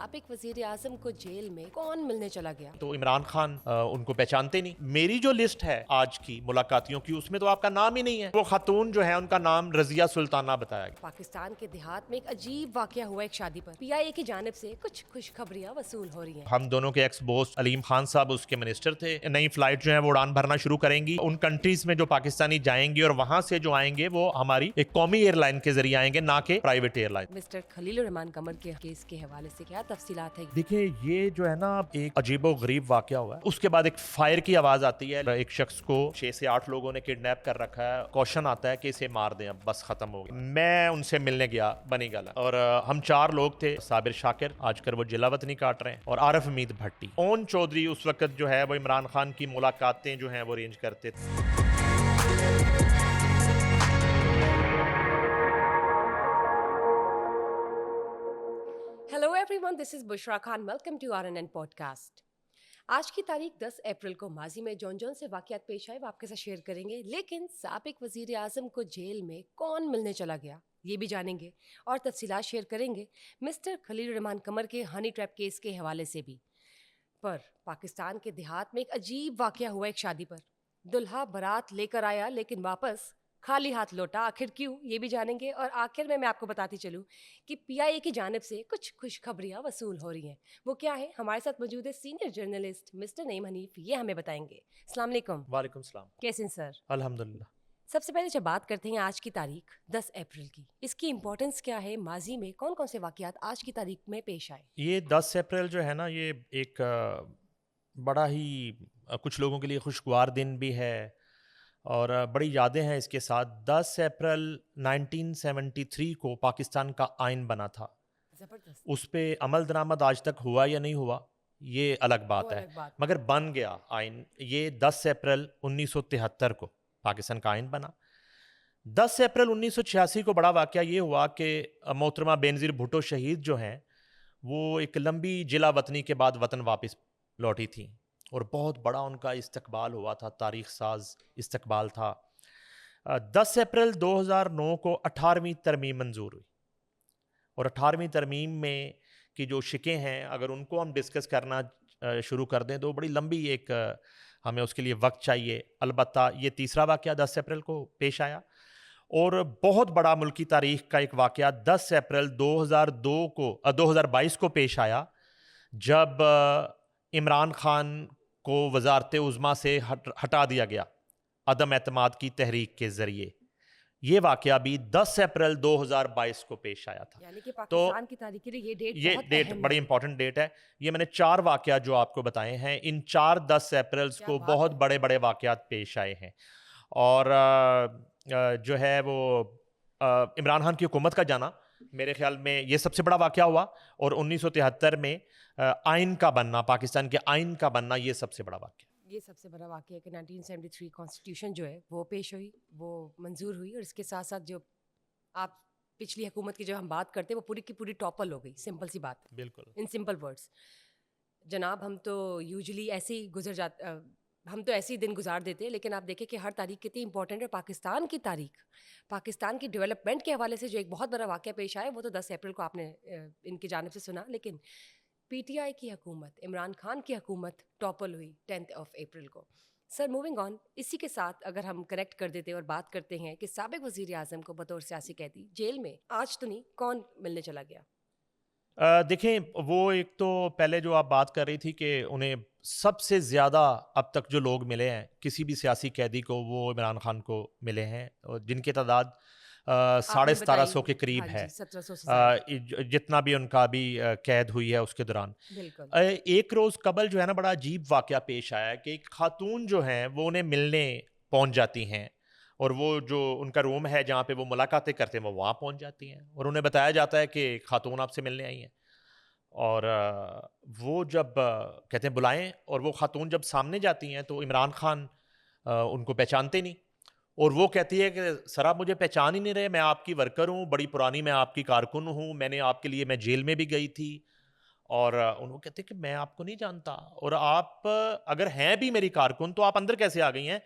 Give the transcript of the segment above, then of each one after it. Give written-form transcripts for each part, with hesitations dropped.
سابق وزیر اعظم کو جیل میں کون ملنے چلا گیا؟ تو عمران خان ان کو پہچانتے نہیں. میری جو لسٹ ہے آج کی ملاقاتیوں کی اس میں تو آپ کا نام ہی نہیں ہے. وہ خاتون جو ہے ان کا نام رضیہ سلطانہ بتایا گیا. پاکستان کے دیہات میں ایک عجیب واقعہ ہوا ایک شادی پر. پی آئی اے کی جانب سے کچھ خوشخبریاں وصول ہو رہی ہیں. ہم دونوں کے ایکس بوس علیم خان صاحب اس کے منسٹر تھے. نئی فلائٹ جو ہے وہ اڑان بھرنا شروع کریں گی. ان کنٹریز میں جو پاکستانی جائیں گے اور وہاں سے جو آئیں گے وہ ہماری ایک قومی ایئر لائن کے ذریعے آئیں گے, نہ کہ پرائیویٹ ایئر لائن. مسٹر خلیل الرحمان قمر کے کیس کے حوالے سے کیا تفصیلات ہے؟ دیکھیں یہ جو ہے نا ایک عجیب و غریب واقعہ ہوا ہے. اس کے بعد ایک فائر کی آواز آتی ہے. ایک شخص کو 6 سے 8 لوگوں نے کڈنیپ کر رکھا ہے. کوشن آتا ہے کہ اسے مار دیں, اب بس ختم ہو گیا. میں ان سے ملنے گیا بنی گالا, اور ہم 4 لوگ تھے. صابر شاکر آج کل وہ جلا وطنی کاٹ رہے ہیں, اور عارف امید بھٹی. اون چودھری اس وقت جو ہے وہ عمران خان کی ملاقاتیں جو ہیں وہ ارینج کرتے تھے. Hello everyone, this is Bushra Khan. Welcome to RNN podcast. آج کی تاریخ 10 اپریل کو ماضی میں جون جون سے واقعات پیش آئے وہ آپ کے ساتھ شیئر کریں گے. لیکن سابق وزیر اعظم کو جیل میں کون ملنے چلا گیا یہ بھی جانیں گے, اور تفصیلات شیئر کریں گے مسٹر خلیل الرحمان قمر کے ہنی ٹریپ کیس کے حوالے سے بھی. پر پاکستان کے دیہات میں ایک عجیب واقعہ ہوا ایک شادی پر. دلہا بارات لے کر آیا لیکن واپس خالی ہاتھ لوٹا. آخر کیوں یہ بھی جانیں گے, اور آخر میں آپ کو بتاتی چلوں کہ پی آئی اے کی جانب سے کچھ خوشخبریاں وصول ہو رہی ہیں. وہ کیا ہے؟ ہمارے ساتھ موجود ہے سینئر جرنلسٹ مسٹر نعیم حنیف, یہ ہمیں بتائیں گے. السلام علیکم. وعلیکم السلام. کیسے ہیں سر؟ الحمدللہ. سب سے پہلے جب بات کرتے ہیں آج کی تاریخ 10 اپریل کی, اس کی امپورٹنس کیا ہے؟ ماضی میں کون کون سے واقعات آج کی تاریخ میں پیش آئے؟ یہ 10 اپریل جو ہے نا یہ ایک بڑا ہی کچھ لوگوں کے لیے خوشگوار دن بھی ہے, اور بڑی یادیں ہیں اس کے ساتھ. 10 اپریل 1973 کو پاکستان کا آئین بنا تھا. زبردست. اس پہ عمل درآمد آج تک ہوا یا نہیں ہوا یہ الگ بات ہے, مگر بن گیا آئین. یہ 10 اپریل 1973 کو پاکستان کا آئین بنا. 10 اپریل 1986 کو بڑا واقعہ یہ ہوا کہ محترمہ بینظیر بھٹو شہید جو ہیں وہ ایک لمبی جلا وطنی کے بعد وطن واپس لوٹی تھیں, اور بہت بڑا ان کا استقبال ہوا تھا, تاریخ ساز استقبال تھا. 10 اپریل 2009 کو 18ویں ترمیم منظور ہوئی, اور 18ویں ترمیم میں کی جو شکیں ہیں اگر ان کو ہم ڈسکس کرنا شروع کر دیں تو بڑی لمبی ایک ہمیں اس کے لیے وقت چاہیے. البتہ یہ تیسرا واقعہ 10 اپریل کو پیش آیا, اور بہت بڑا ملکی تاریخ کا ایک واقعہ 10 اپریل 2022 کو پیش آیا, جب عمران خان کو وزارت عظمیٰ سے ہٹا دیا گیا عدم اعتماد کی تحریک کے ذریعے. یہ واقعہ بھی 10 اپریل 2022 کو پیش آیا تھا. یعنی کہ پاکستان کی تاریخ کے لیے یہ ڈیٹ بڑی امپورٹنٹ ڈیٹ ہے. یہ میں نے 4 واقعات جو آپ کو بتائے ہیں, ان 4 10 اپریلز کو بہت بڑے بڑے واقعات پیش آئے ہیں. اور جو ہے وہ عمران خان کی حکومت کا جانا میرے خیال میں یہ سب سے بڑا واقعہ ہوا, اور 1973 میں آئین کا بننا, پاکستان کے آئین کا بننا, یہ سب سے بڑا واقعہ. یہ سب سے بڑا واقعہ ہے کہ 1973 کانسٹیٹیوشن جو ہے وہ پیش ہوئی, وہ منظور ہوئی, اور اس کے ساتھ ساتھ جو آپ پچھلی حکومت کی جو ہم بات کرتے ہیں وہ پوری کی پوری ٹاپل ہو گئی. سمپل سی بات, بالکل ان سمپل ورڈز. جناب ہم تو یوزلی ایسے ہی ہم تو ایسے ہی دن گزار دیتے ہیں, لیکن آپ دیکھیں کہ ہر تاریخ کتنی امپورٹنٹ ہے. پاکستان کی تاریخ, پاکستان کی ڈیولپمنٹ کے حوالے سے جو ایک بہت بڑا واقعہ پیش آیا وہ تو 10 اپریل کو آپ نے ان کی جانب سے سنا. لیکن پی ٹی آئی کی حکومت, عمران خان کی حکومت ٹاپل ہوئی 10 اپریل کو. سر موونگ آن, اسی کے ساتھ اگر ہم کریکٹ کر دیتے اور بات کرتے ہیں کہ سابق وزیر اعظم کو بطور سیاسی قیدی جیل میں آج تو نہیں, کون ملنے چلا گیا؟ دیکھیں وہ ایک تو پہلے جو آپ بات کر رہی تھی کہ انہیں سب سے زیادہ اب تک جو لوگ ملے ہیں کسی بھی سیاسی قیدی کو وہ عمران خان کو ملے ہیں, جن کی تعداد 1750 کے قریب ہے, جتنا بھی ان کا بھی قید ہوئی ہے اس کے دوران. ایک روز قبل جو ہے نا بڑا عجیب واقعہ پیش آیا ہے کہ ایک خاتون جو ہیں وہ انہیں ملنے پہنچ جاتی ہیں, اور وہ جو ان کا روم ہے جہاں پہ وہ ملاقاتیں کرتے ہیں وہ وہاں پہنچ جاتی ہیں, اور انہیں بتایا جاتا ہے کہ خاتون آپ سے ملنے آئی ہیں. اور وہ جب کہتے ہیں بلائیں, اور وہ خاتون جب سامنے جاتی ہیں تو عمران خان ان کو پہچانتے نہیں, اور وہ کہتی ہے کہ سر آپ مجھے پہچان ہی نہیں رہے, میں آپ کی ورکر ہوں, بڑی پرانی میں آپ کی کارکن ہوں, میں نے آپ کے لیے میں جیل میں بھی گئی تھی. اور انہوں کہتے ہیں کہ میں آپ کو نہیں جانتا, اور آپ اگر ہیں بھی میری کارکن تو آپ اندر کیسے آ گئی ہیں؟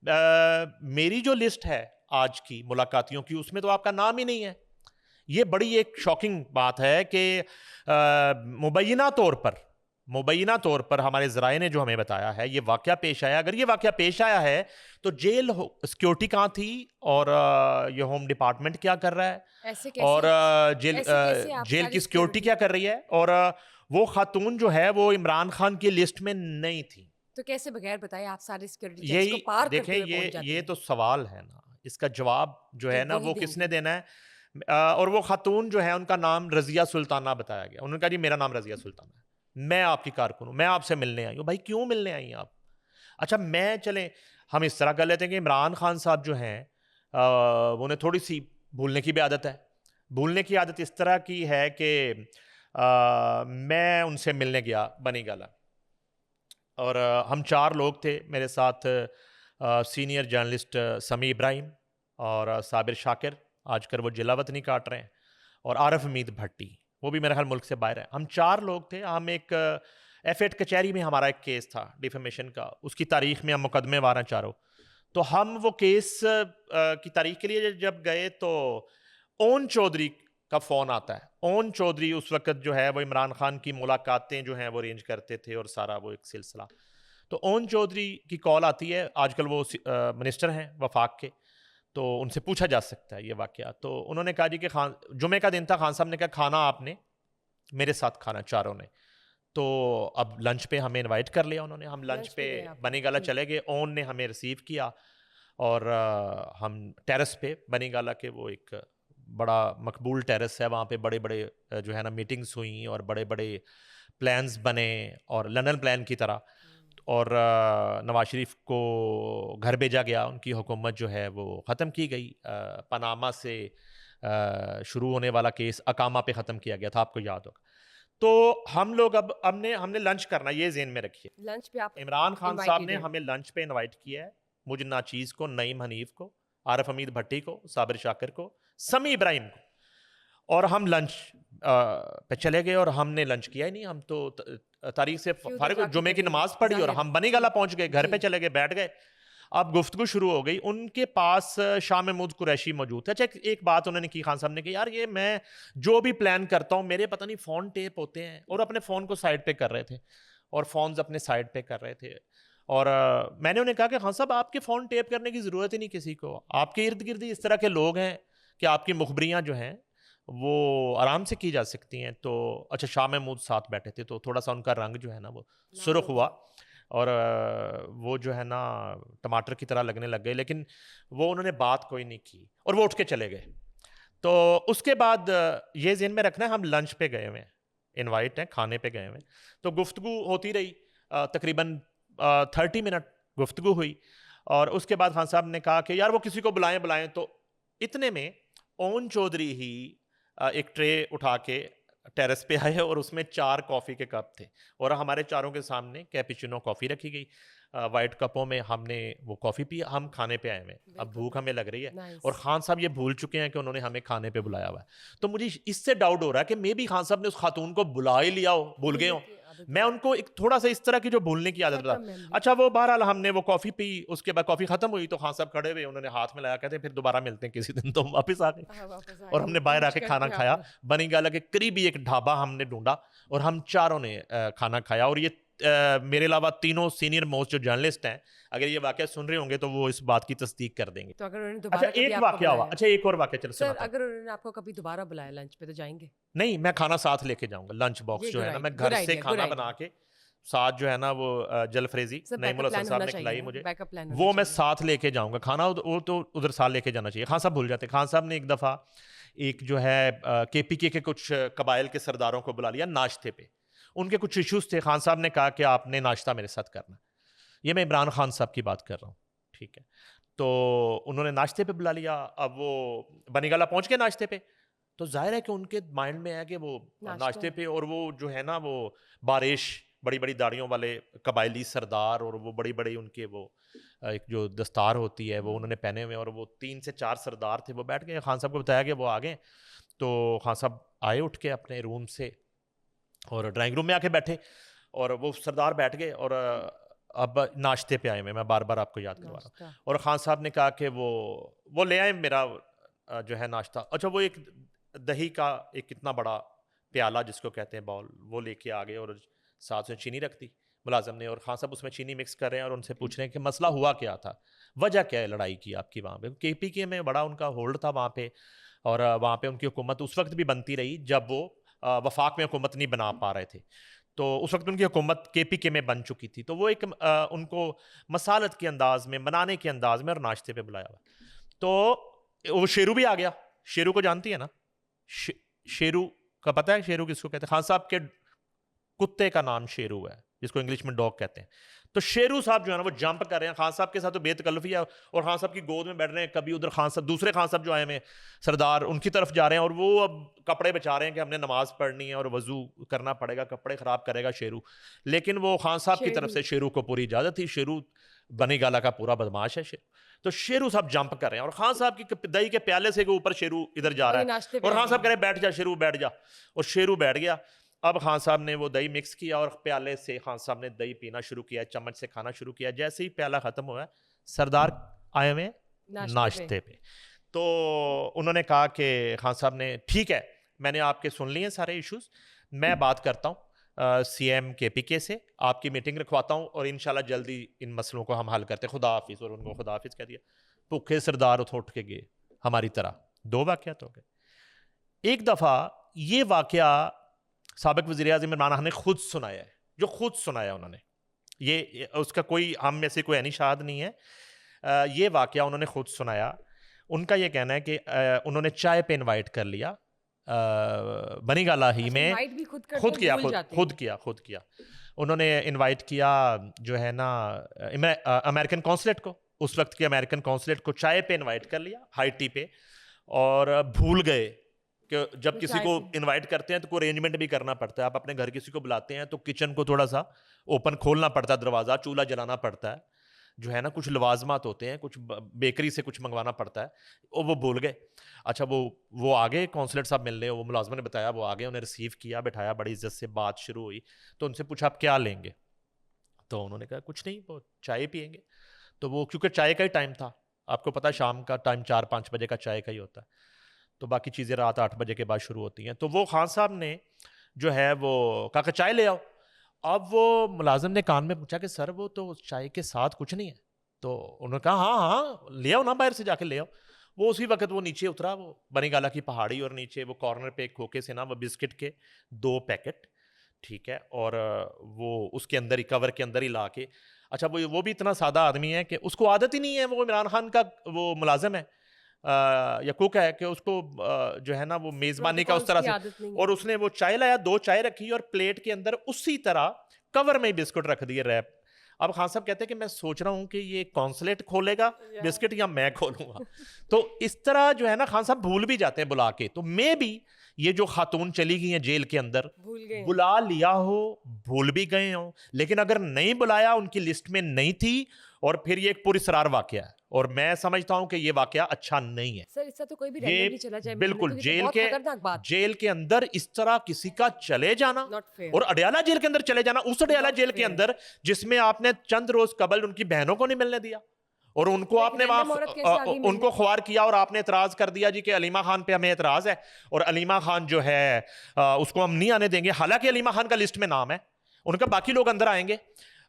میری جو لسٹ ہے آج کی ملاقاتیوں کی اس میں تو آپ کا نام ہی نہیں ہے. یہ بڑی ایک شاکنگ بات ہے کہ مبینہ طور پر ہمارے ذرائع نے جو ہمیں بتایا ہے یہ واقعہ پیش آیا. اگر یہ واقعہ پیش آیا ہے تو جیل سیکیورٹی کہاں تھی اور یہ ہوم ڈپارٹمنٹ کیا کر رہا ہے اور جیل کی سیکیورٹی کیا کر رہی ہے, اور وہ خاتون جو ہے وہ عمران خان کی لسٹ میں نہیں تھی. تو کیسے بغیر بتائے آپ سارے سیکیورٹی چیکس کو پار کرتے ہوئے پہنچ جاتے ہیں؟ یہ تو سوال ہے نا, اس کا جواب جو ہے نا وہ کس نے دینا ہے؟ اور وہ خاتون جو ہے ان کا نام رضیہ سلطانہ بتایا گیا. انہوں نے کہا جی میرا نام رضیہ سلطانہ ہے, میں آپ کی کارکن ہوں, میں آپ سے ملنے آئی ہوں. بھائی کیوں ملنے آئی ہیں آپ؟ اچھا چلیں ہم اس طرح کر لیتے ہیں کہ عمران خان صاحب جو ہیں انہیں تھوڑی سی بھولنے کی بھی عادت ہے. بھولنے کی عادت اس طرح کی ہے کہ میں ان سے ملنے گیا بنی گالا, اور ہم 4 لوگ تھے میرے ساتھ, سینئر جرنلسٹ سمیع ابراہیم اور صابر شاکر, آج کل وہ جلا وطنی کاٹ رہے ہیں, اور عارف حمید بھٹی, وہ بھی میرے خیال ملک سے باہر ہے. ہم 4 لوگ تھے. ہم ایک F8 کچہری میں ہمارا ایک کیس تھا ڈیفیمیشن کا, اس کی تاریخ میں ہم مقدمے وار ہیں چاروں. تو ہم وہ کیس کی تاریخ کے لیے جب گئے تو اون چودھری کا فون آتا ہے. اون چودھری اس وقت جو ہے وہ عمران خان کی ملاقاتیں جو ہیں وہ ارینج کرتے تھے اور سارا وہ ایک سلسلہ. تو اون چودھری کی کال آتی ہے, آج کل وہ منسٹر ہیں وفاق کے, تو ان سے پوچھا جا سکتا ہے یہ واقعہ. تو انہوں نے کہا جی کہ جمعے کا دن تھا, خان صاحب نے کہا کھانا آپ نے میرے ساتھ کھانا چاروں نے. تو اب لنچ پہ ہمیں انوائٹ کر لیا انہوں نے. ہم لنچ پہ بنی گالا چلے گئے. اون نے ہمیں ریسیو کیا اور ہم ٹیرس پہ, بنی گالا کے وہ ایک بڑا مقبول ٹیرس ہے, وہاں پہ بڑے بڑے جو ہے نا میٹنگز ہوئیں اور بڑے بڑے پلانز بنے اور لندن پلان کی طرح. اور نواز شریف کو گھر بھیجا گیا, ان کی حکومت جو ہے وہ ختم کی گئی. پاناما سے شروع ہونے والا کیس اقامہ پہ ختم کیا گیا تھا, آپ کو یاد ہوگا. تو ہم لوگ اب ہم نے لنچ کرنا, یہ ذہن میں رکھیے. لنچ پہ آپ عمران خان صاحب نے ہمیں لنچ پہ انوائٹ کیا ہے, مجھ ناچیز کو, نعیم حنیف کو, عارف حمید بھٹی کو, صابر شاکر کو, سمیع ابراہیم کو, اور ہم لنچ پہ چلے گئے. اور ہم نے لنچ کیا ہی نہیں, ہم تو تاریخ سے فارغ, جمعے کی نماز پڑھی اور ہم بنی گالا پہنچ گئے, گھر پہ چلے گئے, بیٹھ گئے. اب گفتگو شروع ہو گئی. ان کے پاس شاہ محمود قریشی موجود تھے. اچھا ایک بات انہوں نے کی, خان صاحب نے کہ یار یہ میں جو بھی پلان کرتا ہوں میرے پتہ نہیں فون ٹیپ ہوتے ہیں, اور اپنے فون کو سائڈ پہ کر رہے تھے اور فونز اپنے سائڈ پہ کر رہے تھے. اور میں نے انہیں کہا کہ خان صاحب آپ کے فون ٹیپ کرنے کی ضرورت ہی نہیں کسی کو, آپ کے ارد گرد اس طرح کے لوگ ہیں کہ آپ کی مخبریاں جو ہیں وہ آرام سے کی جا سکتی ہیں. تو اچھا شاہ محمود ساتھ بیٹھے تھے, تو تھوڑا سا ان کا رنگ جو ہے نا وہ سرخ ہوا اور وہ جو ہے نا ٹماٹر کی طرح لگنے لگ گئے, لیکن وہ انہوں نے بات کوئی نہیں کی اور وہ اٹھ کے چلے گئے. تو اس کے بعد یہ ذہن میں رکھنا ہے ہم لنچ پہ گئے ہوئے ہیں, انوائٹ ہیں, کھانے پہ گئے ہوئے ہیں. تو گفتگو ہوتی رہی, تقریباً 30 منٹ گفتگو ہوئی. اور اس کے بعد خان صاحب نے کہا کہ یار وہ کسی کو بلائیں. تو اتنے میں اون چودھری ہی ایک ٹرے اٹھا کے ٹیرس پہ آئے اور اس میں 4 کافی کے کپ تھے, اور ہمارے چاروں کے سامنے کیپیچینو کافی رکھی گئی وائٹ کپوں میں. ہم نے وہ کافی پی, ہم کھانے پہ آئے ہوئے, اب بھوک ہمیں لگ رہی ہے, اور خان صاحب یہ بھول چکے ہیں کہ انہوں نے ہمیں کھانے پہ بلایا ہوا ہے. تو مجھے اس سے ڈاؤٹ ہو رہا ہے کہ مے بی خان صاحب نے اس خاتون کو بلا ہی لیا ہو, بھول گئے ہوں. میں ان کو ایک تھوڑا سا اس طرح کی جو بھولنے کی عادت بتا. اچھا وہ بہرحال ہم نے وہ کافی پی, اس کے بعد کافی ختم ہوئی تو خان صاحب کھڑے ہوئے, انہوں نے ہاتھ میں لایا, کہتے پھر دوبارہ ملتے ہیں کسی دن. تو ہم واپس آ گئے اور ہم نے باہر آ کے کھانا کھایا. بنی گالا کے قریبی ایک ڈھابا ہم نے ڈھونڈا اور ہم چاروں نے کھانا کھایا. اور یہ میرے علاوہ تینوں سینئر موسٹ جو جرنلسٹ ہیں اگر یہ واقعہ سن رہے ہوں گے تو وہ اس بات کی تصدیق کر دیں گے. تو اگر انہوں نے اچھا ایک واقعہ ہوا, اچھا ایک اور واقعہ چلو سر, اگر انہوں نے آپ کو کبھی دوبارہ بلایا لنچ پہ تو جائیں گے؟ نہیں, میں کھانا ساتھ لے کے جاؤں گا. لنچ باکس جو ہے نا میں گھر سے کھانا بنا کے ساتھ جو ہے نا وہ جل فریزی نعیم الحسن صاحب نے کھلائی مجھے, وہ میں ساتھ لے کے جاؤں گا. کھانا وہ تو ادھر ساتھ لے کے جانا چاہیے. خان صاحب بھول جاتے. خان صاحب نے ایک دفعہ ایک جو ہے KPK کے کچھ قبائل کے سرداروں کو بلا لیا ناشتے پہ. ان کے کچھ ایشوز تھے. خان صاحب نے کہا کہ آپ نے ناشتہ میرے ساتھ کرنا. یہ میں عمران خان صاحب کی بات کر رہا ہوں, ٹھیک ہے. تو انہوں نے ناشتے پہ بلا لیا. اب وہ بنی گالا پہنچ گئے ناشتے پہ, تو ظاہر ہے کہ ان کے مائنڈ میں ہے کہ وہ ناشتے پہ, اور وہ جو ہے نا وہ بارش بڑی بڑی داڑیوں والے قبائلی سردار, اور وہ بڑی بڑی ان کے وہ ایک جو دستار ہوتی ہے وہ انہوں نے پہنے ہوئے, اور وہ 3 سے 4 سردار تھے, وہ بیٹھ گئے. خان صاحب کو بتایا کہ وہ آ گئے. تو خان صاحب آئے اٹھ کے اپنے روم سے اور ڈرائنگ روم میں آ کے بیٹھے, اور وہ سردار بیٹھ گئے. اور اب ناشتے پہ آئے میں بار بار آپ کو یاد کروا رہا ہوں. اور خان صاحب نے کہا کہ وہ لے آئے میرا جو ہے ناشتہ. اچھا وہ ایک دہی کا ایک اتنا بڑا پیالہ جس کو کہتے ہیں باؤل وہ لے کے آگے اور ساتھ میں چینی رکھ دی ملازم نے, اور خان صاحب اس میں چینی مکس کر رہے ہیں اور ان سے پوچھ رہے ہیں کہ مسئلہ ہوا کیا تھا, وجہ کیا ہے لڑائی کی آپ کی وہاں پہ. کے پی کے میں بڑا ان کا ہولڈ تھا وہاں پہ, اور وہاں پہ ان کی حکومت اس وقت بھی بنتی رہی جب وہ وفاق میں حکومت نہیں بنا پا رہے تھے, تو اس وقت ان کی حکومت کے پی کے میں بن چکی تھی, تو وہ ایک ان کو مسالت کے انداز میں, بنانے کے انداز میں اور ناشتے پہ بلایا ہوا. تو وہ شیرو بھی آ گیا. شیرو کو جانتی ہے نا, شیرو کا پتہ ہے شیرو کس کو کہتے ہیں؟ خان صاحب کے کتے کا نام شیرو ہے جس کو انگلش میں ڈاگ کہتے ہیں. تو شیرو صاحب جو ہے نا وہ جمپ کر رہے ہیں خان صاحب کے ساتھ, تو بے تکلفی ہے, اور خان صاحب کی گود میں بیٹھ رہے ہیں. کبھی ادھر خان صاحب, دوسرے خان صاحب جو آئے ہیں سردار, ان کی طرف جا رہے ہیں, اور وہ اب کپڑے بچا رہے ہیں کہ ہم نے نماز پڑھنی ہے اور وضو کرنا پڑے گا, کپڑے خراب کرے گا شیرو. لیکن وہ خان صاحب کی طرف سے شیرو کو پوری اجازت تھی. شیرو بنی گالا کا پورا بدماش ہے شیرو. تو شیرو صاحب جمپ کر رہے ہیں, اور خان صاحب کی دہی کے پیالے سے اوپر شیرو ادھر جا رہا ہے, اور خان صاحب کہہ رہے بیٹھ جا شیرو بیٹھ جا, اور شیرو بیٹھ گیا. اب خان صاحب نے وہ دہی مکس کیا اور پیالے سے خان صاحب نے دہی پینا شروع کیا, چمچ سے کھانا شروع کیا. جیسے ہی پیالہ ختم ہوا, سردار آئے ہوئے ناشتے پہ. تو انہوں نے کہا کہ خان صاحب نے, ٹھیک ہے میں نے آپ کے سن لیے سارے ایشوز, میں بات کرتا ہوں سی ایم کے پی کے سے, آپ کی میٹنگ رکھواتا ہوں, اور انشاءاللہ جلدی ان مسئلوں کو ہم حل کرتے ہیں, خدا حافظ. اور ان کو خدا حافظ کہہ دیا. بھوکے سردار اٹھ کے گئے ہماری طرح. 2 واقعات ہو گئے. ایک دفعہ یہ واقعہ سابق وزیر اعظم عمران خان نے خود سنایا ہے, جو خود سنایا انہوں نے, یہ اس کا کوئی ہم میں سے کوئی عینی شاہد نہیں ہے, یہ واقعہ انہوں نے خود سنایا. ان کا یہ کہنا ہے کہ انہوں نے چائے پہ انوائٹ کر لیا بنی گالا ہی میں, خود کیا. انہوں نے انوائٹ کیا جو ہے نا امریکن قونصلیٹ کو, اس وقت کے امریکن قونصلیٹ کو چائے پہ انوائٹ کر لیا ہائی ٹی پہ, اور بھول گئے کہ جب کسی کو انوائٹ کرتے ہیں تو کوئی ارینجمنٹ بھی کرنا پڑتا ہے. آپ اپنے گھر کسی کو بلاتے ہیں تو کچن کو تھوڑا سا اوپن کھولنا پڑتا ہے, دروازہ, چولہا جلانا پڑتا ہے, جو ہے نا کچھ لوازمات ہوتے ہیں, کچھ بیکری سے کچھ منگوانا پڑتا ہے, اور وہ بھول گئے. اچھا وہ آگے کونسلر صاحب ملنے, وہ ملازمہ نے بتایا, وہ آگے, انہیں ریسیو کیا, بٹھایا, بڑی عزت سے بات شروع ہوئی. تو ان سے پوچھا آپ کیا لیں گے, تو انہوں نے کہا کچھ نہیں, وہ چائے پئیں گے. تو وہ کیونکہ چائے کا ہی ٹائم تھا, آپ کو پتا شام کا ٹائم 4-5 بجے کا چائے کا ہی ہوتا ہے, تو باقی چیزیں رات 8 بجے کے بعد شروع ہوتی ہیں. تو وہ خان صاحب نے جو ہے وہ کہا کہ چائے لے آؤ. اب وہ ملازم نے کان میں پوچھا کہ سر وہ تو چائے کے ساتھ کچھ نہیں ہے, تو انہوں نے کہا ہاں لے آؤ نا, باہر سے جا کے لے آؤ. وہ اسی وقت وہ نیچے اترا, وہ بنی گالا کی پہاڑی, اور نیچے وہ کارنر پہ ایک کھوکے سے نا وہ بسکٹ کے 2 پیکٹ, ٹھیک ہے, اور وہ اس کے اندر ہی, کور کے اندر ہی لا کے. اچھا وہ بھی اتنا سادہ آدمی ہے کہ اس کو عادت ہی نہیں ہے, وہ عمران خان کا وہ ملازم ہے یا کوک ہے, کہ اس کو جو ہے نا وہ میزبانی کا اس طرح سے, اور اس نے وہ چائے لایا, 2 چائے رکھی, اور پلیٹ کے اندر اسی طرح کور میں ہی بسکٹ رکھ دیے ریپ. اب خان صاحب کہتے ہیں کہ میں سوچ رہا ہوں کہ یہ کونسلیٹ کھولے گا بسکٹ یا میں کھولوں گا. تو اس طرح جو ہے نا خان صاحب بھول بھی جاتے ہیں بلا کے. تو میں بھی یہ جو خاتون چلی گئی ہیں جیل کے اندر, بلا لیا ہو, بھول بھی گئے ہوں, لیکن اگر نہیں بلایا, ان کی لسٹ میں نہیں تھی, اور پھر یہ ایک پوری اسرار واقعہ ہے, اور میں سمجھتا ہوں کہ یہ واقعہ اچھا نہیں ہے. سر اس سے تو کوئی بھی رینڈم نہیں چلا جائے, بالکل جیل کے اندر اس طرح کسی کا چلے جانا, اور اڈیالہ جیل کے اندر چلے جانا, اس اڈیالہ جیل کے اندر جس میں آپ نے چند روز قبل ان کی بہنوں کو نہیں ملنے دیا, اور ان کو آپ نے وہاں ان کو خوار کیا, اور آپ نے اعتراض کر دیا جی کہ علیمہ خان پہ ہمیں اعتراض ہے, اور علیمہ خان جو ہے اس کو ہم نہیں آنے دیں گے, حالانکہ علیمہ خان کا لسٹ میں نام ہے ان کا, باقی لوگ اندر آئیں گے,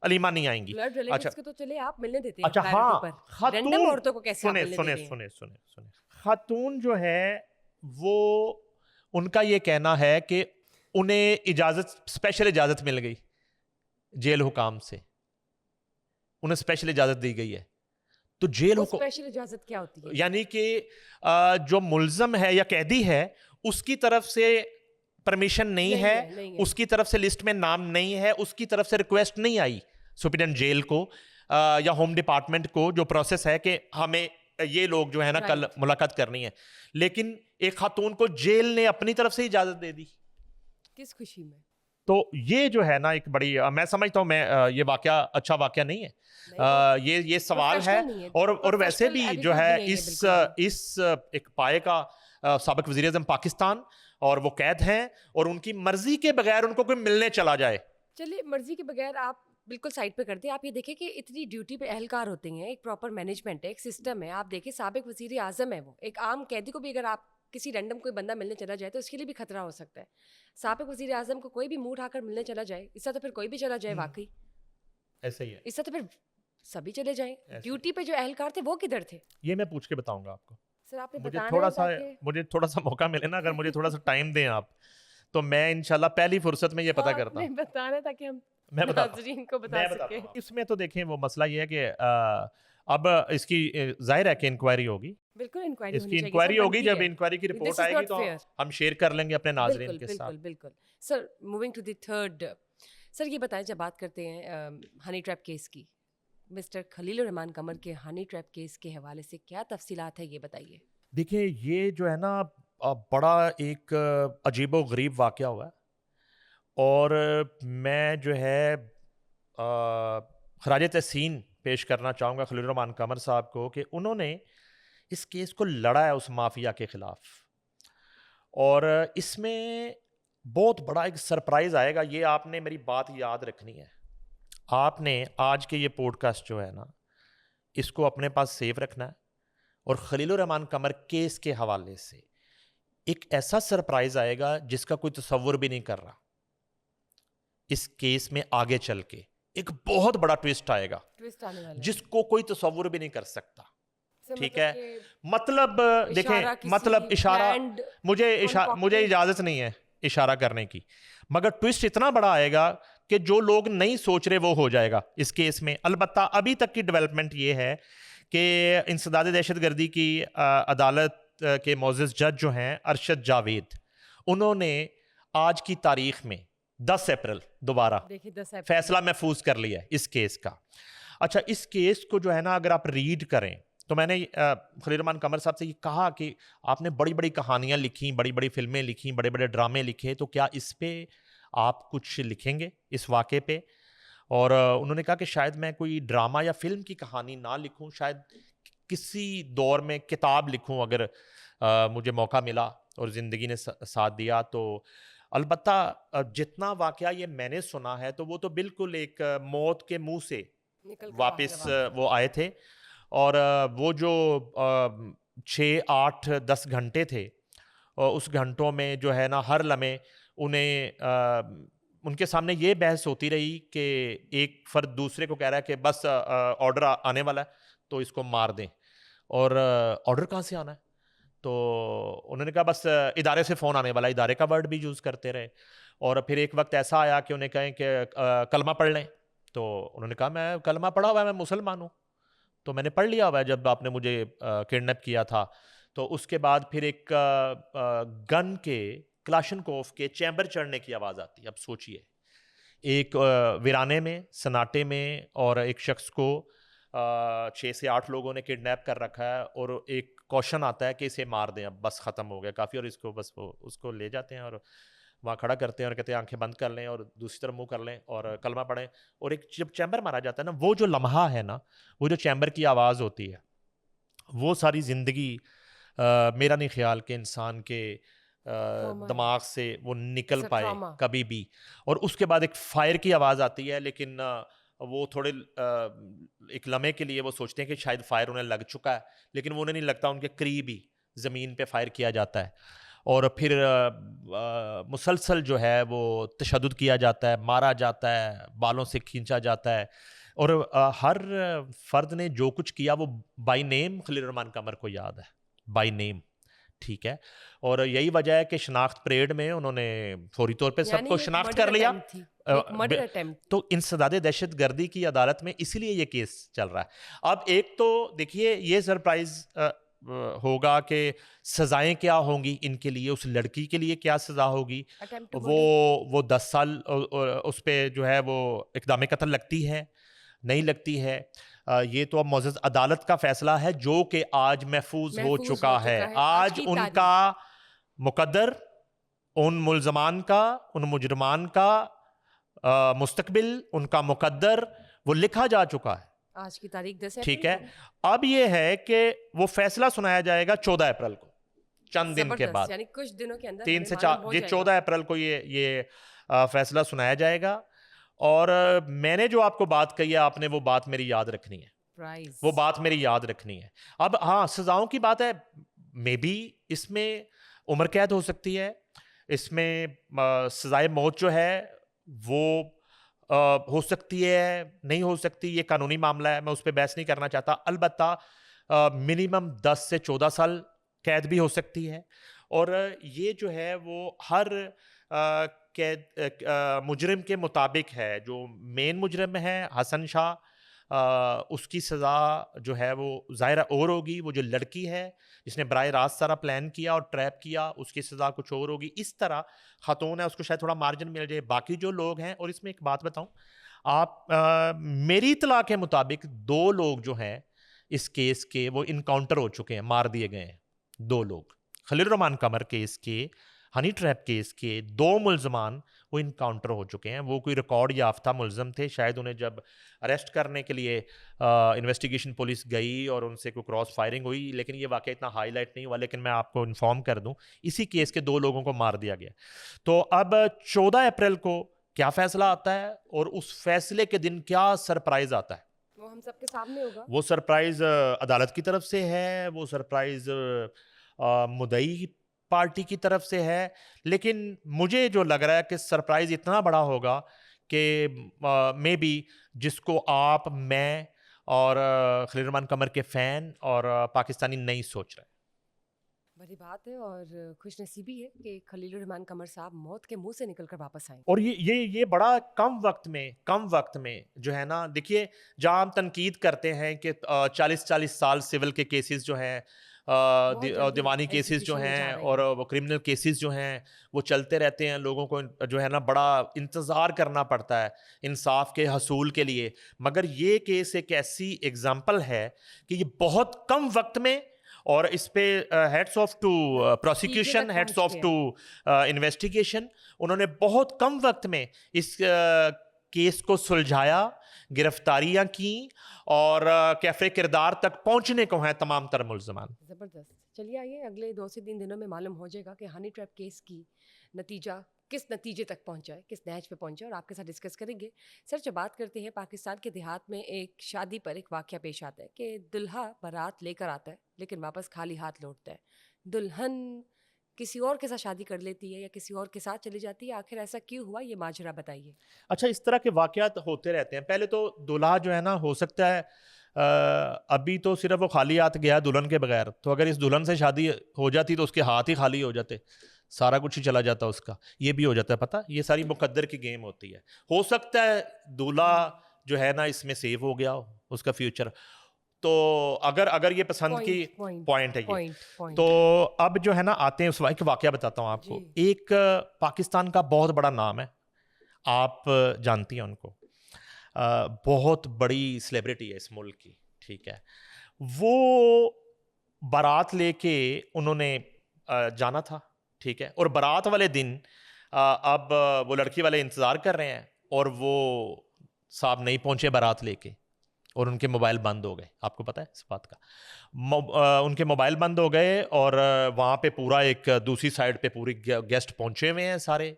علیمہ نہیں آئیں گی. اچھا ہاں, سنیں خاتون جو ہے وہ, ان کا یہ کہنا ہے کہ انہیں اجازت, اسپیشل اجازت مل گئی جیل حکام سے, انہیں اسپیشل اجازت دی گئی ہے. تو جیل اسپیشل اجازت کیا ہوتی ہے؟ یعنی کہ جو ملزم ہے یا قیدی ہے اس کی طرف سے پرمیشن نہیں ہے, اس کی طرف سے لسٹ میں نام نہیں ہے, اس کی طرف سے ریکویسٹ نہیں آئی سپرنٹینڈنٹ جیل کو یا ہوم ڈپارٹمنٹ کو, جو پروسیس ہے کہ ہمیں یہ لوگ جو ہے نا کل ملاقات کرنی ہے, لیکن ایک خاتون کو جیل نے اپنی طرف سے اجازت دے دی. کس خوشی میں؟ تو یہ جو ہے نا ایک بڑی, میں سمجھتا ہوں میں یہ واقعہ اچھا واقعہ نہیں ہے, یہ سوال ہے. اور ویسے بھی جو ہے اس ایک پائے کا سابق وزیر اعظم پاکستان, اور وہ قید ہیں, اور ان کی مرضی کے بغیر ان کو کوئی ملنے چلا جائے. چلیے مرضی کے بغیر آپ بالکل سائڈ پہ کر دیں. آپ یہ دیکھیں کہ اتنی ڈیوٹی پہ اہلکار ہوتے ہیں, ایک پراپر مینجمنٹ ہے, ایک سسٹم ہے. آپ دیکھیں سابق وزیر اعظم ہے, وہ ایک عام قیدی کو بھی اگر آپ کسی رینڈم کوئی بندہ ملنے چلا جائے تو اس کے لیے بھی خطرہ ہو سکتا ہے. سابق وزیر اعظم کو کوئی بھی منہ اٹھا کر ملنے چلا جائے, اس سے تو پھر کوئی بھی چلا جائے. واقعی ایسا ہی ہے, اس سے تو پھر سبھی چلے جائیں. ڈیوٹی پہ جو اہلکار تھے وہ کدھر تھے؟ یہ میں پوچھ کے بتاؤں گا آپ کو. سر آپ نے مجھے تھوڑا سا موقع ملے نا, اگر مجھے تھوڑا سا ٹائم دیں آپ, تو میں انشاءاللہ پہلی فرصت میں یہ پتہ کرتا ہوں. بتانا تاکہ ہم میں ناظرین کو بتا سکیں. اس میں تو دیکھیں وہ مسئلہ یہ ہے کہ اب اس کی ظاہر ہے کہ انکوائری ہوگی. بالکل اس کی انکوائری ہوگی, جب انکوائری کی رپورٹ آئے گی تو ہم شیئر کر لیں گے اپنے ناظرین کے ساتھ. بالکل. سر موونگ ٹو دی تھرڈ, سر یہ بتائیں جب بات کرتے ہیں ہنی ٹریپ کیس کی, مسٹر خلیل الرحمان قمر کے ہنی ٹریپ کیس کے حوالے سے کیا تفصیلات ہیں یہ بتائیے. دیکھیں یہ جو ہے نا بڑا ایک عجیب و غریب واقعہ ہوا ہے, اور میں جو ہے خراج تحسین پیش کرنا چاہوں گا خلیل الرحمان قمر صاحب کو کہ انہوں نے اس کیس کو لڑا ہے اس مافیا کے خلاف, اور اس میں بہت بڑا ایک سرپرائز آئے گا. یہ آپ نے میری بات یاد رکھنی ہے. آپ نے آج کے یہ پوڈ کاسٹ جو ہے نا اس کو اپنے پاس سیو رکھنا ہے, اور خلیل الرحمان قمر کیس کے حوالے سے ایک ایسا سرپرائز آئے گا جس کا کوئی تصور بھی نہیں کر رہا. اس کیس میں آگے چل کے ایک بہت بڑا ٹویسٹ آئے گا جس کو کوئی تصور بھی نہیں کر سکتا. ٹھیک ہے, مطلب دیکھیں, مطلب اشارہ, مجھے اجازت نہیں ہے اشارہ کرنے کی, مگر ٹویسٹ اتنا بڑا آئے گا کہ جو لوگ نہیں سوچ رہے وہ ہو جائے گا اس کیس میں. البتہ ابھی تک کی ڈیولپمنٹ یہ ہے کہ انسداد دہشت گردی کی عدالت کے معزز جج جو ہیں ارشد جاوید, انہوں نے آج کی تاریخ میں 10 اپریل دوبارہ فیصلہ محفوظ کر لیا ہے اس کیس کا. اچھا, اس کیس کو جو ہے نا اگر آپ ریڈ کریں تو میں نے خلیل الرحمان قمر صاحب سے یہ کہا کہ آپ نے بڑی بڑی کہانیاں لکھی, بڑی بڑی فلمیں لکھی, بڑے بڑے ڈرامے لکھے, تو کیا اس پہ آپ کچھ لکھیں گے اس واقعے پہ؟ اور انہوں نے کہا کہ شاید میں کوئی ڈرامہ یا فلم کی کہانی نہ لکھوں, شاید کسی دور میں کتاب لکھوں اگر مجھے موقع ملا اور زندگی نے ساتھ دیا تو. البتہ جتنا واقعہ یہ میں نے سنا ہے تو وہ تو بالکل ایک موت کے منہ سے واپس وہ آئے تھے, اور وہ جو 6, 8, 10 گھنٹے تھے, اس گھنٹوں میں جو ہے نا ہر لمحے انہیں ان کے سامنے یہ بحث ہوتی رہی کہ ایک فرد دوسرے کو کہہ رہا ہے کہ بس آرڈر آنے والا ہے تو اس کو مار دیں, اور آرڈر کہاں سے آنا ہے؟ تو انہوں نے کہا بس ادارے سے فون آنے والا, ادارے کا ورڈ بھی یوز کرتے رہے. اور پھر ایک وقت ایسا آیا کہ انہیں کہیں کہ کلمہ پڑھ لیں, تو انہوں نے کہا میں کلمہ پڑھا ہوا ہے, میں مسلمان ہوں, تو میں نے پڑھ لیا ہوا ہے جب آپ نے مجھے کڈنیپ کیا تھا. تو اس کے بعد پھر ایک گن کے کلاشنکوف کے چیمبر چڑھنے کی آواز آتی ہے. اب سوچئے ایک ویرانے میں, سناٹے میں, اور ایک شخص کو 6 سے 8 لوگوں نے کڈنیپ کر رکھا ہے, اور ایک کوشچن آتا ہے کہ اسے مار دیں, اب بس ختم ہو گیا کافی, اور اس کو بس وہ اس کو لے جاتے ہیں اور وہاں کھڑا کرتے ہیں اور کہتے ہیں آنکھیں بند کر لیں اور دوسری طرف منہ کر لیں اور کلمہ پڑھیں. اور ایک جب چیمبر مارا جاتا ہے نا, وہ جو لمحہ ہے نا, وہ جو چیمبر کی آواز ہوتی ہے, وہ ساری زندگی میرا نہیں خیال کہ انسان کے دماغ سے وہ نکل پائے کبھی بھی. اور اس کے بعد ایک فائر کی آواز آتی ہے, لیکن وہ تھوڑے ایک لمحے کے لیے وہ سوچتے ہیں کہ شاید فائر انہیں لگ چکا ہے, لیکن وہ انہیں نہیں لگتا, ان کے قریب ہی زمین پہ فائر کیا جاتا ہے. اور پھر مسلسل جو ہے وہ تشدد کیا جاتا ہے, مارا جاتا ہے, بالوں سے کھینچا جاتا ہے, اور ہر فرد نے جو کچھ کیا وہ بائی نیم خلیل الرحمان قمر کو یاد ہے, بائی نیم. ٹھیک ہے, اور یہی وجہ ہے کہ شناخت پریڈ میں انہوں نے فوری طور پہ سب کو شناخت کر لیا. تو انسداد دہشت گردی کی عدالت میں اسی لیے یہ کیس چل رہا ہے. اب ایک تو دیکھیے یہ سرپرائز ہوگا کہ سزائیں کیا ہوں گی ان کے لیے, اس لڑکی کے لیے کیا سزا ہوگی. وہ 10 سال اس پہ جو ہے وہ اقدام قتل لگتی ہے نہیں لگتی ہے, یہ تو اب معزز عدالت کا فیصلہ ہے جو کہ آج محفوظ ہو چکا ہے. آج ان کا مقدر, ان ملزمان کا, ان مجرمان کا مستقبل, ان کا مقدر وہ لکھا جا چکا ہے آج کی تاریخ 10 ٹھیک ہے. اب یہ ہے کہ وہ فیصلہ سنایا جائے گا 14 اپریل کو, چند دن کے بعد, یعنی کچھ دنوں کے اندر 3 سے 4 یہ 14 اپریل کو یہ فیصلہ سنایا جائے گا. اور میں نے جو آپ کو بات کہی ہے, آپ نے وہ بات میری یاد رکھنی ہے, وہ بات میری یاد رکھنی ہے. اب ہاں سزاؤں کی بات ہے, مے بی اس میں عمر قید ہو سکتی ہے، اس میں سزائے موت جو ہے وہ ہو سکتی ہے، نہیں ہو سکتی، یہ قانونی معاملہ ہے، میں اس پہ بحث نہیں کرنا چاہتا. البتہ منیمم 10 سے 14 سال قید بھی ہو سکتی ہے. اور یہ جو ہے وہ ہر قید مجرم کے مطابق ہے. جو مین مجرم ہے حسن شاہ، اس کی سزا جو ہے وہ ظاہرہ اور ہوگی. وہ جو لڑکی ہے جس نے براہ راست سارا پلان کیا اور ٹریپ کیا، اس کی سزا کچھ اور ہوگی. اس طرح خاتون ہے اس کو شاید تھوڑا مارجن مل جائے. باقی جو لوگ ہیں، اور اس میں ایک بات بتاؤں آپ، میری اطلاع کے مطابق 2 لوگ جو ہیں اس کیس کے وہ انکاؤنٹر ہو چکے ہیں، مار دیے گئے ہیں. 2 لوگ خلیل الرحمان قمر کیس کے، ہنی ٹریپ کیس کے 2 ملزمان وہ انکاؤنٹر ہو چکے ہیں. وہ کوئی ریکارڈ یافتہ ملزم تھے. شاید انہیں جب اریسٹ کرنے کے لیے انویسٹیگیشن پولیس گئی اور ان سے کوئی کراس فائرنگ ہوئی، لیکن یہ واقعہ اتنا ہائی لائٹ نہیں ہوا. لیکن میں آپ کو انفارم کر دوں اسی کیس کے 2 لوگوں کو مار دیا گیا. تو اب 14 اپریل کو کیا فیصلہ آتا ہے اور اس فیصلے کے دن کیا سرپرائز آتا ہے، وہ ہم سب کے سامنے ہوگا. وہ سرپرائز عدالت کی طرف سے ہے، وہ سرپرائز مدعی پارٹی کی طرف سے ہے. لیکن مجھے جو لگ رہا ہے کہ سرپرائز اتنا بڑا ہوگا کہ مے بی جس کو آپ، میں اور خلیل الرحمان قمر کے فین اور پاکستانی نہیں سوچ رہے. بڑی بات ہے اور خوش نصیبی ہے کہ خلیل الرحمان قمر صاحب موت کے منہ سے نکل کر واپس آئیں. اور یہ بڑا کم وقت میں جو ہے نا، دیکھیے جہاں ہم تنقید کرتے ہیں کہ 40 سال سول کے کیسز جو ہیں، دیوانی کیسز جو ہیں اور وہ کرمنل کیسز جو ہیں وہ چلتے رہتے ہیں، لوگوں کو جو ہے نا بڑا انتظار کرنا پڑتا ہے انصاف کے حصول کے لیے. مگر یہ کیس ایک ایسی ایگزامپل ہے کہ یہ بہت کم وقت میں، اور اس پہ heads of two prosecution, heads of two investigation, انہوں نے بہت کم وقت میں اس کیس کو سلجھایا، گرفتاریاں کیں اور کیفے کردار تک پہنچنے کو ہیں تمام تر ملزمان. زبردست. چلیے آئیے اگلے 2 سے 3 دنوں میں معلوم ہو جائے گا کہ ہنی ٹریپ کیس کی نتیجہ کس نتیجے تک پہنچا ہے، کس نہج پہ پہنچا ہے، اور آپ کے ساتھ ڈسکس کریں گے. سر جب بات کرتے ہیں پاکستان کے دیہات میں ایک شادی پر ایک واقعہ پیش آتا ہے کہ دلہا بارات لے کر آتا ہے لیکن واپس خالی ہاتھ لوٹتا ہے. دلہن کسی اور کے ساتھ شادی کر لیتی ہے یا کسی اور کے ساتھ چلی جاتی ہے. آخر ایسا کیوں ہوا، یہ ماجرا بتائیے. اچھا، اس طرح کے واقعات ہوتے رہتے ہیں. پہلے تو دلہا جو ہے نا، ہو سکتا ہے ابھی تو صرف وہ خالی ہاتھ گیا دلہن کے بغیر، تو اگر اس دلہن سے شادی ہو جاتی تو اس کے ہاتھ ہی خالی ہو جاتے، سارا کچھ ہی چلا جاتا اس کا. یہ بھی ہو جاتا ہے، پتہ، یہ ساری مقدر کی گیم ہوتی ہے. ہو سکتا ہے دلہا جو ہے نا اس میں سیو ہو گیا ہو، اس کا فیوچر. تو اگر یہ پسند کی پوائنٹ ہے یہ. تو اب جو ہے نا آتے ہیں اس ایک واقعہ بتاتا ہوں آپ کو. ایک پاکستان کا بہت بڑا نام ہے، آپ جانتی ہیں ان کو، بہت بڑی سیلیبریٹی ہے اس ملک کی، ٹھیک ہے. وہ بارات لے کے انہوں نے جانا تھا، ٹھیک ہے. اور بارات والے دن اب وہ لڑکی والے انتظار کر رہے ہیں اور وہ صاحب نہیں پہنچے بارات لے کے، اور ان کے موبائل بند ہو گئے. آپ کو پتہ ہے اس بات کا؟ ان کے موبائل بند ہو گئے اور وہاں پہ پورا ایک دوسری سائڈ پہ پوری گیسٹ پہنچے ہوئے ہیں سارے،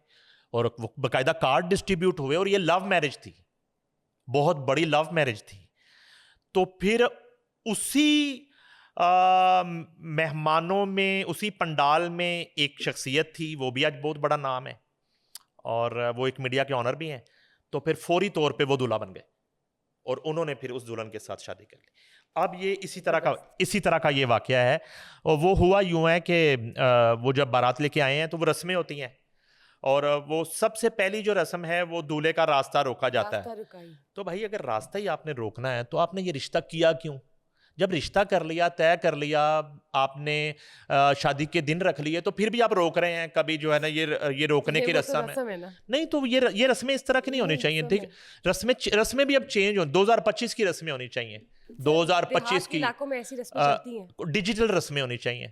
اور وہ باقاعدہ کارڈ ڈسٹریبیوٹ ہوئے. اور یہ لو میرج تھی، بہت بڑی لو میرج تھی. تو پھر اسی مہمانوں میں، اسی پنڈال میں ایک شخصیت تھی، وہ بھی آج بہت بڑا نام ہے اور وہ ایک میڈیا کے آنر بھی ہیں. تو پھر فوری طور پہ وہ دلہا بن گئے اور انہوں نے پھر اس دلہن کے ساتھ شادی کر لی. اب یہ اسی طرح کا یہ واقعہ ہے. اور وہ ہوا یوں ہے کہ وہ جب بارات لے کے آئے ہیں تو وہ رسمیں ہوتی ہیں، اور وہ سب سے پہلی جو رسم ہے وہ دولہے کا راستہ روکا جاتا ہے. تو بھائی اگر راستہ ہی آپ نے روکنا ہے تو آپ نے یہ رشتہ کیا کیوں؟ جب رشتہ کر لیا، طے کر لیا، آپ نے شادی کے دن رکھ لیے، تو پھر بھی آپ روک رہے ہیں. کبھی جو ہے نا یہ روکنے کی رسم ہے نہیں. تو یہ رسمیں اس طرح کی نہیں ہونی چاہیے. ٹھیک، رسمیں بھی اب چینج ہو، 2025 کی رسمیں ہونی چاہیے، 2025 کی ڈیجیٹل رسمیں ہونی چاہیے.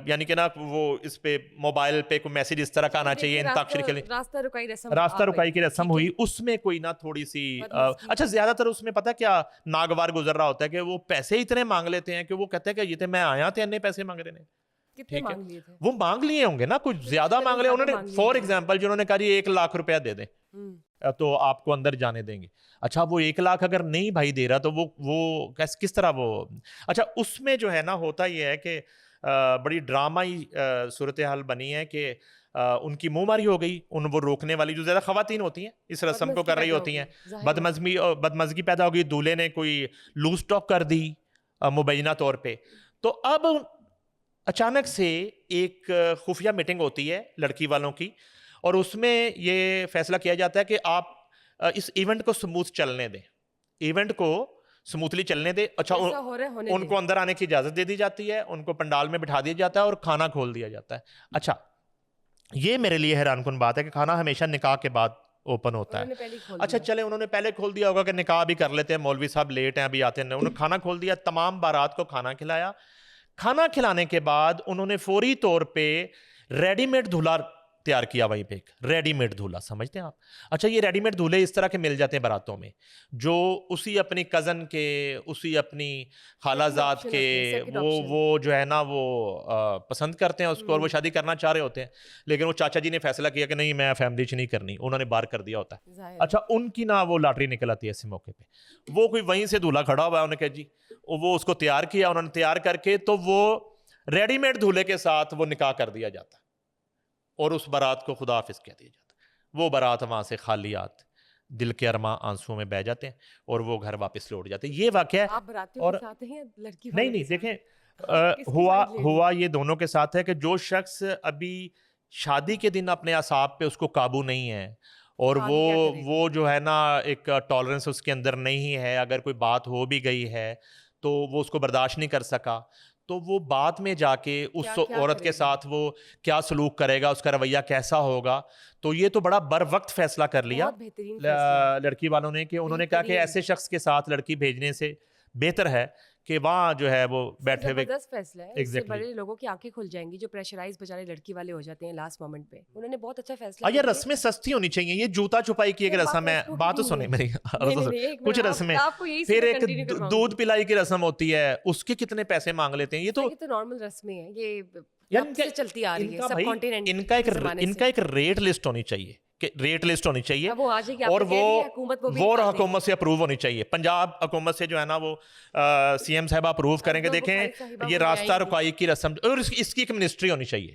یعنی کہ نا وہ اس پہ موبائل پہ کوئی میسیج اس طرح کا آنا چاہیے. انتاکشری کے لیے راستہ رکائی کی رسم ہوئی، اس میں کوئی نہ تھوڑی سی اچھا زیادہ تر اس میں پتہ کیا ناگوار گزر رہا ہوتا ہے کہ وہ پیسے اتنے مانگ لیتے ہیں کہ وہ کہتے ہیں کہ یہ تو میں آیا تھے اتنے پیسے مانگ رہے ہیں. ٹھیک ہے، وہ مانگ لیے ہوں گے نا، کچھ زیادہ مانگ لے انہوں نے. فار ایگزامپل جنہوں نے کہا جی 1 لاکھ روپیہ دے دیں تو آپ کو اندر جانے دیں گے. اچھا وہ 1 لاکھ اگر نہیں بھائی دے رہا تو وہ کس طرح وہ. اچھا اس میں جو ہے نا ہوتا یہ ہے کہ بڑی ڈرامائی صورتحال بنی ہے کہ ان کی منہ ماری ہو گئی، وہ روکنے والی جو زیادہ خواتین ہوتی ہیں اس رسم کو کر رہی ہوتی ہیں، بدمزگی پیدا ہو گئی، دولہے نے کوئی لوز ٹاک کر دی مبینہ طور پہ. تو اب اچانک سے ایک خفیہ میٹنگ ہوتی ہے لڑکی والوں کی، اور اس میں یہ فیصلہ کیا جاتا ہے کہ آپ اس ایونٹ کو سموتھ چلنے دیں، ایونٹ کو سموتھلی چلنے دیں. اچھا ان کو اندر آنے کی اجازت دے دی جاتی ہے، ان کو پنڈال میں بٹھا دیا جاتا ہے اور کھانا کھول دیا جاتا ہے. اچھا یہ میرے لیے حیران کن بات ہے کہ کھانا ہمیشہ نکاح کے بعد اوپن ہوتا ہے. اچھا چلے انہوں نے پہلے کھول دیا ہوگا کہ نکاح بھی کر لیتے ہیں، مولوی صاحب لیٹ ہیں ابھی آتے ہیں، انہوں نے کھانا کھول دیا، تمام بارات کو کھانا کھلایا. کھانا کھلانے کے بعد انہوں نے فوری طور پہ ریڈی میڈ دھولا تیار کیا وہیں پہ، ایک ریڈی میڈ دھولا، سمجھتے ہیں آپ؟ اچھا یہ ریڈی میڈ دھولے اس طرح کے مل جاتے ہیں باراتوں میں، جو اسی اپنی کزن کے، اسی اپنی خالہ زاد کے، وہ جو ہے نا وہ پسند کرتے ہیں اس کو اور وہ شادی کرنا چاہ رہے ہوتے ہیں، لیکن وہ چاچا جی نے فیصلہ کیا کہ نہیں میں فیملی چ نہیں کرنی، انہوں نے بار کر دیا ہوتا ہے. اچھا ان کی نا وہ لاٹری نکل آتی ہے ایسے موقع پہ، وہ کوئی وہیں سے دھولا کھڑا ہوا ہے، انہوں نے کہا جی وہ اس کو تیار کیا، انہوں نے تیار کر کے تو وہ ریڈی میڈ دھولے کے ساتھ وہ نکاح کر دیا جاتا ہے اور اس بارات کو خدا حافظ کہہ دیا جاتا ہے. وہ بارات وہاں سے خالی ہاتھ، دل کے ارماں آنسوں میں بہہ جاتے ہیں اور وہ گھر واپس لوٹ جاتے ہیں. یہ واقعہ ہے. اور نہیں دیکھیں ہوا یہ دونوں کے ساتھ ہے کہ جو شخص ابھی شادی کے دن اپنے اعصاب پہ اس کو قابو نہیں ہے اور وہ جو ہے نا ایک ٹالرنس اس کے اندر نہیں ہے، اگر کوئی بات ہو بھی گئی ہے تو وہ اس کو برداشت نہیں کر سکا، تو وہ بعد میں جا کے اس عورت کے ساتھ وہ کیا سلوک کرے گا، اس کا رویہ کیسا ہوگا. تو یہ تو بڑا بر وقت فیصلہ کر لیا لڑکی والوں نے کہ انہوں نے کہا کہ ایسے شخص کے ساتھ لڑکی بھیجنے سے بہتر ہے کہ وہاں جو ہے وہ بیٹھے ہوئے. زبردست فیصلہ ہے، اس سے بڑے لوگوں کی آنکھیں کھل جائیں گی جو پریشرائز بیچارے لڑکی والے ہو جاتے ہیں لاسٹ مومنٹ پہ. انہوں نے بہت اچھا فیصلہ کیا. یہ رسمیں سستی ہونی چاہیے، یہ جوتا چھپائی کی ایک رسم ہے. بات تو سنیں میری، کچھ رسمیں، پھر ایک دودھ پلائی کی رسم ہوتی ہے، اس کے کتنے پیسے مانگ لیتے ہیں. یہ تو نارمل رسمیں ہیں، یہ کب سے چلتی آ رہی ہے سب کانٹیننٹ. ان کا ایک ریٹ لسٹ ہونی چاہیے، ریٹ لسٹ ہونی چاہیے اور وہ حکومت سے اپروو ہونی چاہیے. پنجاب حکومت سے جو ہے نا وہ سی ایم صاحبہ اپروو کریں گے. دیکھیں یہ راستہ رکائی کی رسم اور اس کی ایک منسٹری ہونی چاہیے،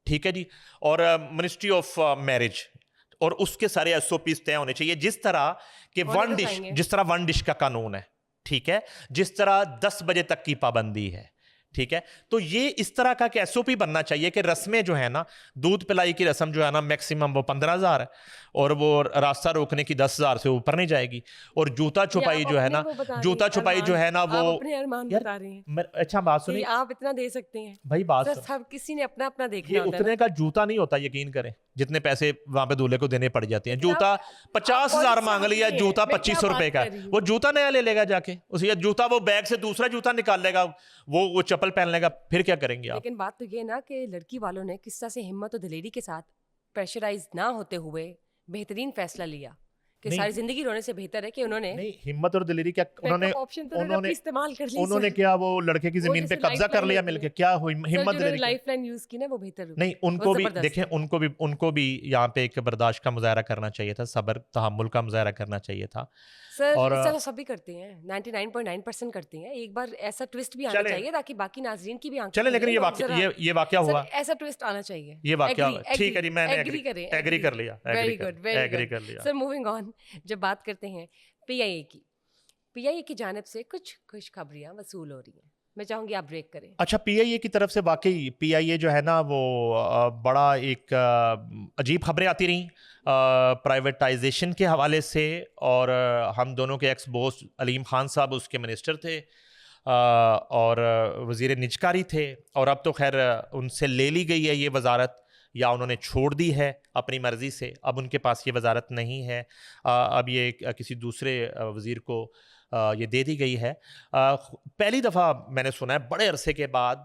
ٹھیک ہے جی، اور منسٹری آف میرج، اور اس کے سارے ایس او پیز طے ہونے چاہیے. جس طرح کہ جس طرح ون ڈش کا قانون ہے، ٹھیک ہے، جس طرح 10 بجے تک کی پابندی ہے، ٹھیک ہے. تو یہ اس طرح کا کہ ایس او پی بننا چاہیے کہ رسمیں جو ہے نا، دودھ پلائی کی رسم جو ہے نا میکسیمم وہ 15,000 ہے اور وہ راستہ روکنے کی 10,000 سے اوپر نہیں جائے گی. اور جوتا چھپائی جو ہے نا، جوتا چھپائی جو ہے نا وہ اچھا بات سنیں، آپ اتنا دے سکتے ہیں بھائی، بات سب کسی نے اپنا اپنا دیکھنا ہوتا ہے. اتنے کا جوتا نہیں ہوتا، یقین کریں جتنے پیسے وہاں پہ دولہے کو دینے پڑ جاتے ہیں. جوتا 50,000 مانگ لیا، جوتا 2,500 روپے کا، وہ جوتا نیا لے لے گا جا کے، اس یا جوتا وہ بیگ سے دوسرا جوتا نکال لے گا، وہ چپل پہن لے گا، پھر کیا کریں گے آپ؟ لیکن بات تو یہ نا کہ لڑکی والوں نے کس طرح سے ہمت اور دلیری کے ساتھ پریشرائز نہ ہوتے ہوئے بہترین فیصلہ لیا کہ ساری زندگی رونے سے بہتر ہے کہ انہوں نے نہیں ہمت اور دلیری کیا انہوں نے استعمال کر لی. انہوں نے کیا وہ لڑکے کی زمین پہ قبضہ کر لیا مل کے؟ کیا ہمت دلیری؟ لائف لائن یوز کی نا، وہ بہتر نہیں. ان کو بھی دیکھیں، ان کو بھی یہاں پہ ایک برداشت کا مظاہرہ کرنا چاہیے تھا، صبر تحمل کا مظاہرہ کرنا چاہیے تھا. سر اس طرح سبھی کرتے ہیں، 99.9% کرتے ہیں. ایک بار ایسا ٹوسٹ بھی آنا چاہیے تاکہ باقی ناظرین کی بھی آنکھیں چلیں. لیکن یہ واقعہ ہوا، ایسا ٹوسٹ آنا چاہیے، یہ واقعہ ٹھیک ہے جی، میں نے ایگری کر لیا. Very good. Sir moving on, جب بات کرتے ہیں پی آئی اے کی جانب سے کچھ خوشخبریاں وصول ہو رہی ہیں، میں چاہوں گی آپ بریک کریں. اچھا، پی آئی اے کی طرف سے واقعی پی آئی اے جو ہے نا وہ بڑا ایک عجیب خبریں آتی رہیں پرائیویٹائزیشن کے حوالے سے، اور ہم دونوں کے ایکس بوس علیم خان صاحب اس کے منسٹر تھے اور وزیر نجکاری تھے، اور اب تو خیر ان سے لے لی گئی ہے یہ وزارت، یا انہوں نے چھوڑ دی ہے اپنی مرضی سے، اب ان کے پاس یہ وزارت نہیں ہے، اب یہ کسی دوسرے وزیر کو یہ دے دی گئی ہے. پہلی دفعہ میں نے سنا ہے بڑے عرصے کے بعد.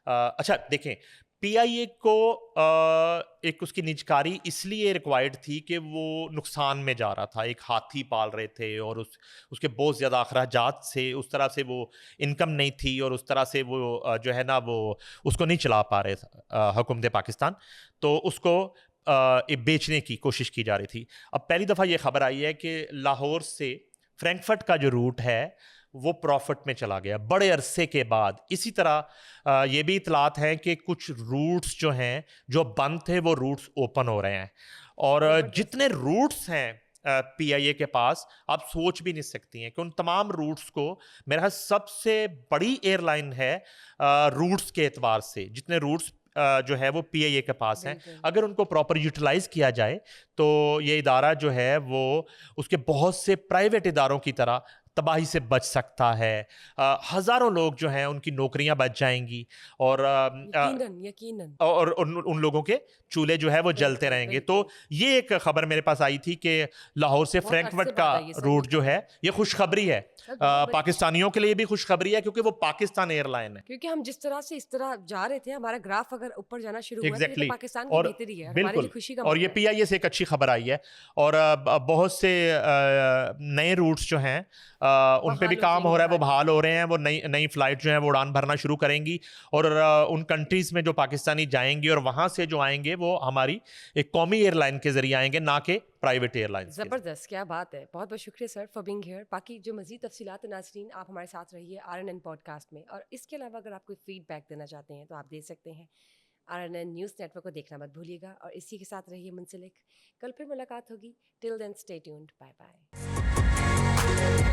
اچھا دیکھیں، پی آئی اے کو ایک اس کی نجکاری اس لیے ریکوائرڈ تھی کہ وہ نقصان میں جا رہا تھا، ایک ہاتھی پال رہے تھے اور اس کے بہت زیادہ اخراجات سے، اس طرح سے وہ انکم نہیں تھی اور اس طرح سے وہ جو ہے نا وہ اس کو نہیں چلا پا رہے حکومت پاکستان، تو اس کو بیچنے کی کوشش کی جا رہی تھی. اب پہلی دفعہ یہ خبر آئی ہے کہ لاہور سے فرینکفرٹ کا جو روٹ ہے وہ پروفٹ میں چلا گیا بڑے عرصے کے بعد. اسی طرح یہ بھی اطلاعات ہیں کہ کچھ روٹس جو ہیں جو بند تھے وہ روٹس اوپن ہو رہے ہیں, اور جتنے روٹس ہیں پی آئی اے کے پاس آپ سوچ بھی نہیں سکتی ہیں کہ ان تمام روٹس کو, میرا سب سے بڑی ایئر لائن ہے روٹس کے اعتبار سے, جتنے روٹس جو ہے وہ پی آئی اے کے پاس ہیں, اگر ان کو پراپر یوٹیلائز کیا جائے تو یہ ادارہ جو ہے وہ اس کے بہت سے پرائیویٹ اداروں کی طرح تباہی سے بچ سکتا ہے. ہزاروں لوگ جو ہیں ان کی نوکریاں بچ جائیں گی, اور اور ان لوگوں کے چولہے جو ہے وہ جلتے رہیں گے. تو یہ ایک خبر میرے پاس آئی تھی کہ لاہور سے فرینکفرٹ کا روٹ جو ہے یہ خوشخبری ہے, پاکستانیوں کے لیے بھی خوشخبری ہے کیونکہ وہ پاکستان ایئر لائن ہے. کیونکہ ہم جس طرح سے اس طرح جا رہے تھے, ہمارا گراف اگر اوپر جانا شروع ہوا ایگزیکٹلی, تو پاکستان کی بہتری ہے, ہمارے لیے خوشی کا. اور یہ پی آئی اے سے ایک اچھی خبر آئی ہے, اور بہت سے نئے روٹس جو ہیں ان پہ بھی کام ہو رہا ہے, وہ بحال ہو رہے ہیں, وہ نئی فلائٹ جو ہیں وہ اڑان بھرنا شروع کریں گی, اور ان کنٹریز میں جو پاکستانی جائیں گے اور وہاں سے جو آئیں گے وہ ہماری ایک قومی ایئر لائن کے ذریعے آئیں گے, نہ کہ پرائیویٹ ایئر لائن. زبردست, کیا بات ہے, بہت بہت شکریہ سر فار بینگ ہیئر. باقی جو مزید تفصیلات ناظرین آپ ہمارے ساتھ رہیے RNN پوڈ کاسٹ میں, اور اس کے علاوہ اگر آپ کوئی فیڈ بیک دینا چاہتے ہیں تو آپ دے سکتے ہیں. RNN نیوز نیٹ ورک کو دیکھنا مت بھولیے گا, اور اسی کے ساتھ رہیے منسلک. کل پھر ملاقات ہوگی. ٹل دین اسٹے ٹیونڈ, بائے بائے.